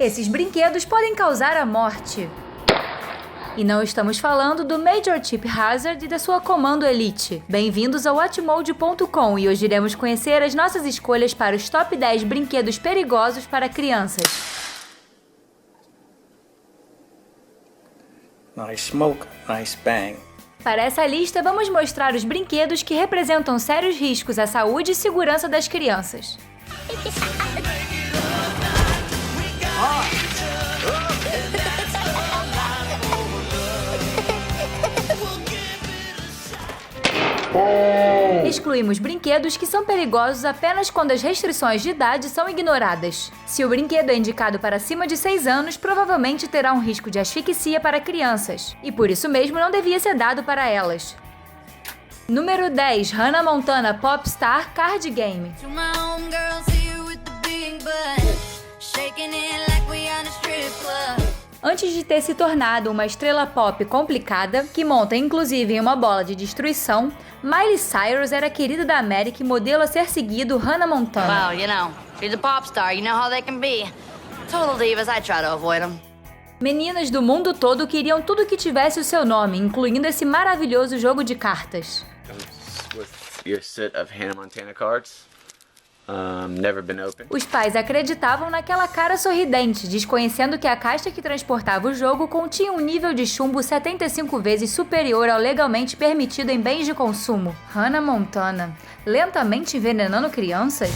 Esses brinquedos podem causar a morte. E não estamos falando do Major Chip Hazard e da sua Comando Elite. Bem-vindos ao Watchmode.com e hoje iremos conhecer as nossas escolhas para os top 10 brinquedos perigosos para crianças. Nice smoke, nice bang. Para essa lista, vamos mostrar os brinquedos que representam sérios riscos à saúde e segurança das crianças. Excluímos brinquedos que são perigosos apenas quando as restrições de idade são ignoradas. Se o brinquedo é indicado para acima de 6 anos, provavelmente terá um risco de asfixia para crianças, e por isso mesmo não devia ser dado para elas. Número 10. Hannah Montana Popstar Card Game. Antes de ter se tornado uma estrela pop complicada, que monta inclusive em uma bola de destruição, Miley Cyrus era querida da América e modelo a ser seguido Hannah Montana. Well, you know, she's a pop star, you know how they can be. Total divas, I try to avoid them. Meninas do mundo todo queriam tudo que tivesse o seu nome, incluindo esse maravilhoso jogo de cartas. With your set of Hannah Montana cards. Never been opened. Os pais acreditavam naquela cara sorridente, desconhecendo que a caixa que transportava o jogo continha um nível de chumbo 75 vezes superior ao legalmente permitido em bens de consumo. Hannah Montana, lentamente envenenando crianças?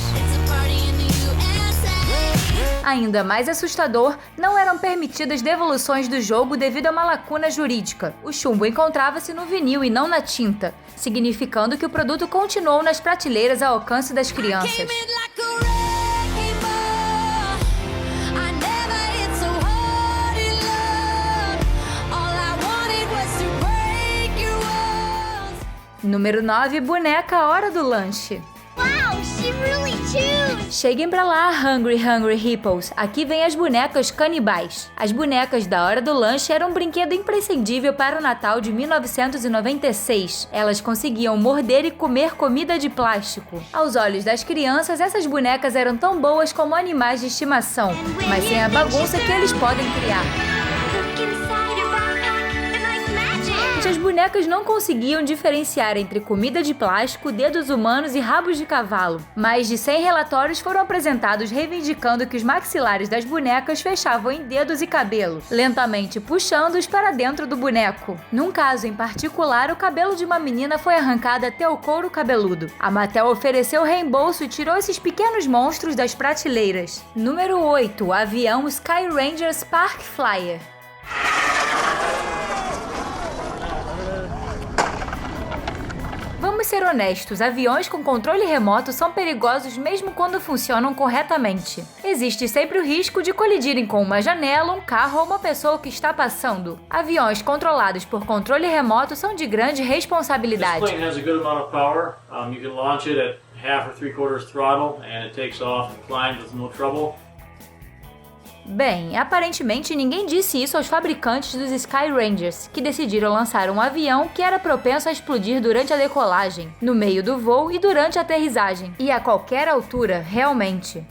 Ainda mais assustador, não eram permitidas devoluções do jogo devido a uma lacuna jurídica. O chumbo encontrava-se no vinil e não na tinta, significando que o produto continuou nas prateleiras ao alcance das crianças. Número 9. Boneca Hora do Lanche. Cheguem pra lá, Hungry Hippos. Aqui vem as bonecas canibais. As bonecas da Hora do Lanche eram um brinquedo imprescindível para o Natal de 1996. Elas conseguiam morder e comer comida de plástico. Aos olhos das crianças, essas bonecas eram tão boas como animais de estimação, mas sem a bagunça que eles podem criar. As bonecas não conseguiam diferenciar entre comida de plástico, dedos humanos e rabos de cavalo. Mais de 100 relatórios foram apresentados reivindicando que os maxilares das bonecas fechavam em dedos e cabelo, lentamente puxando-os para dentro do boneco. Num caso em particular, o cabelo de uma menina foi arrancado até o couro cabeludo. A Mattel ofereceu reembolso e tirou esses pequenos monstros das prateleiras. Número 8. Avião Sky Ranger Spark Flyer. Vamos ser honestos, aviões com controle remoto são perigosos mesmo quando funcionam corretamente. Existe sempre o risco de colidirem com uma janela, um carro ou uma pessoa que está passando. Aviões controlados por controle remoto são de grande responsabilidade. This plane has a good amount of power. You can launch it at half or 3/4 throttle and it takes off and climbs with no trouble. Bem, aparentemente ninguém disse isso aos fabricantes dos Sky Rangers, que decidiram lançar um avião que era propenso a explodir durante a decolagem, no meio do voo e durante a aterrissagem, e a qualquer altura, realmente.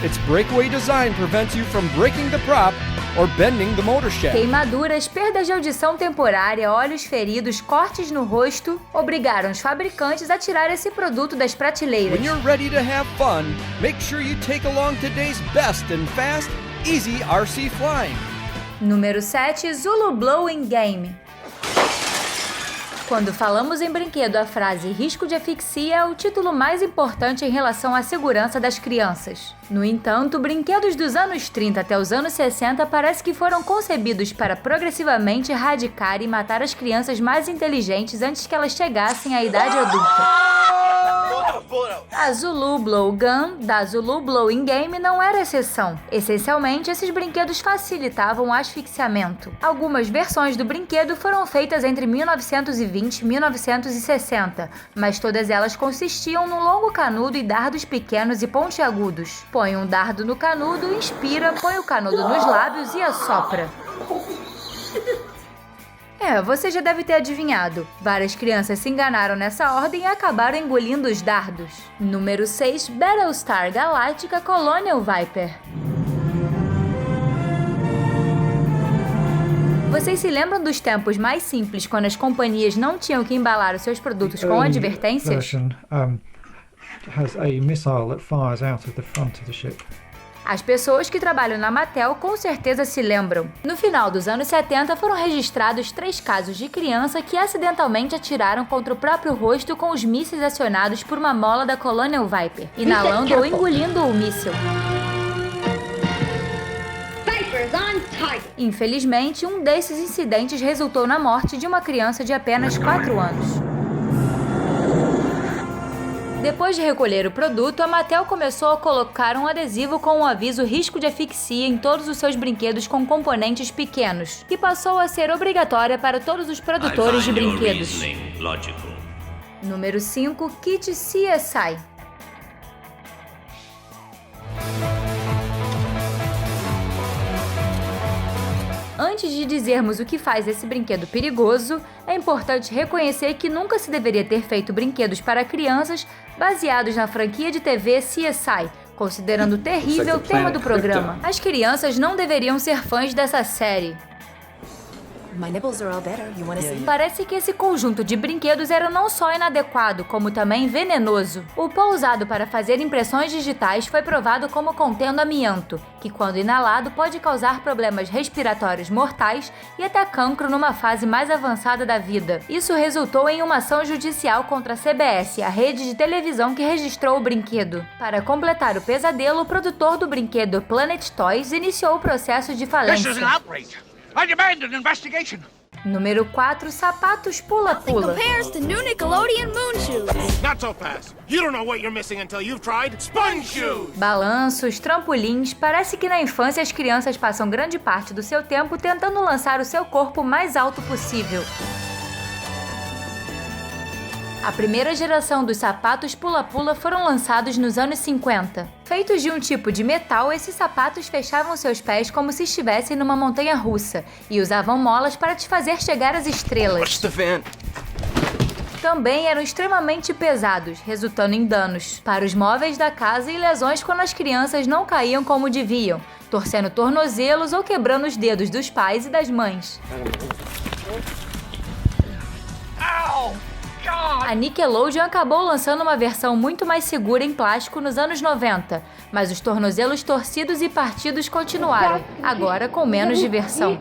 Its breakaway design prevents you from breaking the prop or bending the motor shaft. Queimaduras, perdas de audição temporária, olhos feridos, cortes no rosto obrigaram os fabricantes a tirar esse produto das prateleiras. When you're ready to have fun, make sure you take along today's best and fast, easy RC flying. Número 7. Zulu Blowing Game. Quando falamos em brinquedo, a frase risco de asfixia é o título mais importante em relação à segurança das crianças. No entanto, brinquedos dos anos 30 até os anos 60 parece que foram concebidos para progressivamente erradicar e matar as crianças mais inteligentes antes que elas chegassem à idade adulta. A Zulu Blow Gun, da Zulu Blowing Game, não era exceção. Essencialmente, esses brinquedos facilitavam o asfixiamento. Algumas versões do brinquedo foram feitas entre 1920 e 1960, mas todas elas consistiam num longo canudo e dardos pequenos e pontiagudos. Põe um dardo no canudo, inspira, põe o canudo nos lábios e assopra. Você já deve ter adivinhado. Várias crianças se enganaram nessa ordem e acabaram engolindo os dardos. Número 6, Battlestar Galactica Colonial Viper. Vocês se lembram dos tempos mais simples, quando as companhias não tinham que embalar os seus produtos com advertências? Has a missile that fires out of the front of the ship. As pessoas que trabalham na Mattel com certeza se lembram. No final dos anos 70 foram registrados 3 casos de criança que acidentalmente atiraram contra o próprio rosto com os mísseis acionados por uma mola da Colonial Viper, inalando ou engolindo o míssil. Infelizmente, um desses incidentes resultou na morte de uma criança de apenas 4 anos. Depois de recolher o produto, a Mattel começou a colocar um adesivo com o aviso risco de asfixia em todos os seus brinquedos com componentes pequenos, e passou a ser obrigatória para todos os produtores de brinquedos. Número 5, Kit CSI. Antes de dizermos o que faz esse brinquedo perigoso, é importante reconhecer que nunca se deveria ter feito brinquedos para crianças baseados na franquia de TV CSI, considerando terrível o tema do programa. As crianças não deveriam ser fãs dessa série. Parece que esse conjunto de brinquedos era não só inadequado, como também venenoso. O pó usado para fazer impressões digitais foi provado como contendo amianto, que quando inalado pode causar problemas respiratórios mortais e até cancro numa fase mais avançada da vida. Isso resultou em uma ação judicial contra a CBS, a rede de televisão que registrou o brinquedo. Para completar o pesadelo, o produtor do brinquedo Planet Toys iniciou o processo de falência. I demand an investigation. Número 4, sapatos pula-pula. Compares to new Nickelodeon Moon Shoes. Not so fast. You don't know what you're missing until you've tried Sponge Shoes. Balanços, trampolins, parece que na infância as crianças passam grande parte do seu tempo tentando lançar o seu corpo mais alto possível. A primeira geração dos sapatos pula-pula foram lançados nos anos 50. Feitos de um tipo de metal, esses sapatos fechavam seus pés como se estivessem numa montanha-russa e usavam molas para te fazer chegar às estrelas. Também eram extremamente pesados, resultando em danos para os móveis da casa e lesões quando as crianças não caíam como deviam, torcendo tornozelos ou quebrando os dedos dos pais e das mães. A Nickelodeon acabou lançando uma versão muito mais segura em plástico nos anos 90, mas os tornozelos torcidos e partidos continuaram, agora com menos diversão.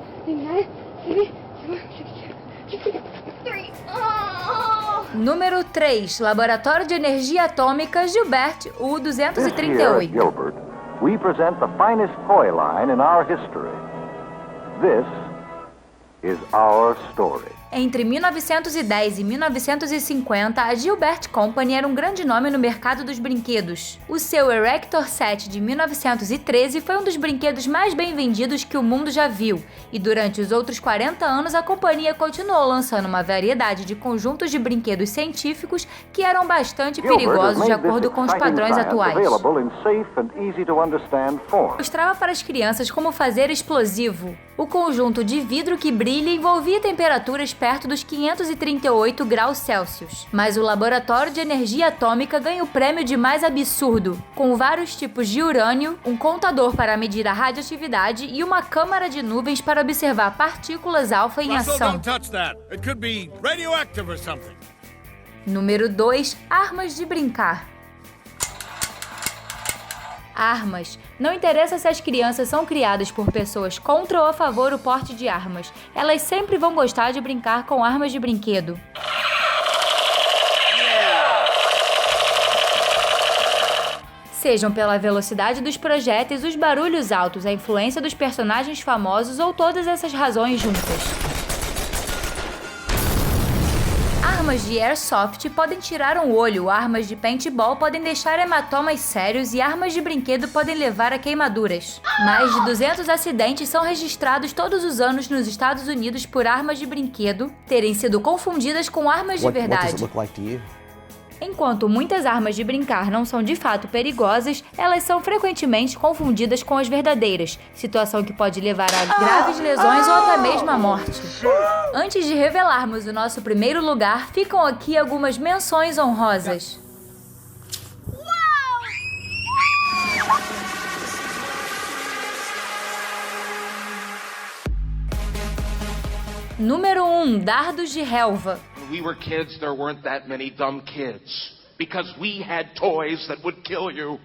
Número 3, Laboratório de Energia Atômica Gilbert U-238. Gilbert, we present the finest toy line in our history. This is our story. Entre 1910 e 1950, a Gilbert Company era um grande nome no mercado dos brinquedos. O seu Erector Set de 1913 foi um dos brinquedos mais bem vendidos que o mundo já viu, e durante os outros 40 anos a companhia continuou lançando uma variedade de conjuntos de brinquedos científicos que eram bastante perigosos de acordo com os padrões atuais. Mostrava para as crianças como fazer explosivo. O conjunto de vidro que brilha envolvia temperaturas perto dos 538 graus Celsius. Mas o Laboratório de Energia Atômica ganha o prêmio de mais absurdo, com vários tipos de urânio, um contador para medir a radioatividade e uma câmara de nuvens para observar partículas alfa em ação. Número 2, armas de brincar. Armas. Não interessa se as crianças são criadas por pessoas contra ou a favor do porte de armas. Elas sempre vão gostar de brincar com armas de brinquedo. Sejam pela velocidade dos projéteis, os barulhos altos, a influência dos personagens famosos ou todas essas razões juntas. Armas de airsoft podem tirar um olho, armas de paintball podem deixar hematomas sérios e armas de brinquedo podem levar a queimaduras. Mais de 200 acidentes são registrados todos os anos nos Estados Unidos por armas de brinquedo terem sido confundidas com armas de verdade. Enquanto muitas armas de brincar não são de fato perigosas, elas são frequentemente confundidas com as verdadeiras, situação que pode levar a graves lesões ou até mesmo a morte. Antes de revelarmos o nosso primeiro lugar, ficam aqui algumas menções honrosas. Número 1, dardos de relva. When we were kids, there weren't that many dumb kids. Because we had toys that would kill you.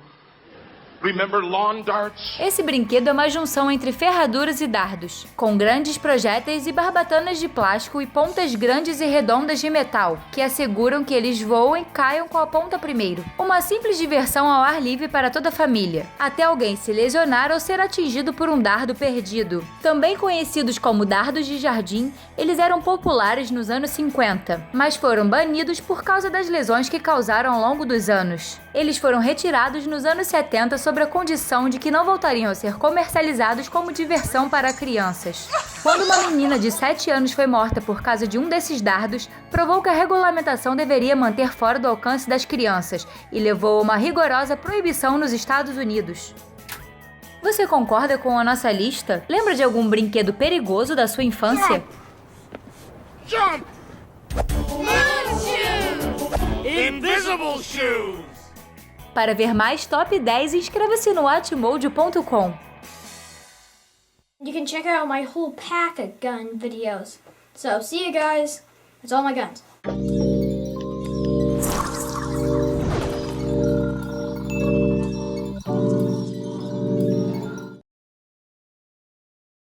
Remember lawn darts? Esse brinquedo é uma junção entre ferraduras e dardos, com grandes projéteis e barbatanas de plástico e pontas grandes e redondas de metal, que asseguram que eles voam e caiam com a ponta primeiro. Uma simples diversão ao ar livre para toda a família, até alguém se lesionar ou ser atingido por um dardo perdido. Também conhecidos como dardos de jardim, eles eram populares nos anos 50, mas foram banidos por causa das lesões que causaram ao longo dos anos. Eles foram retirados nos anos 70 sobre a condição de que não voltariam a ser comercializados como diversão para crianças. Quando uma menina de 7 anos foi morta por causa de um desses dardos, provou que a regulamentação deveria manter fora do alcance das crianças e levou a uma rigorosa proibição nos Estados Unidos. Você concorda com a nossa lista? Lembra de algum brinquedo perigoso da sua infância? Jump! Invisible shoes! Para ver mais Top 10, inscreva-se no watchmode.com. You can check out my whole pack of gun videos. So, see you guys. That's all my guns.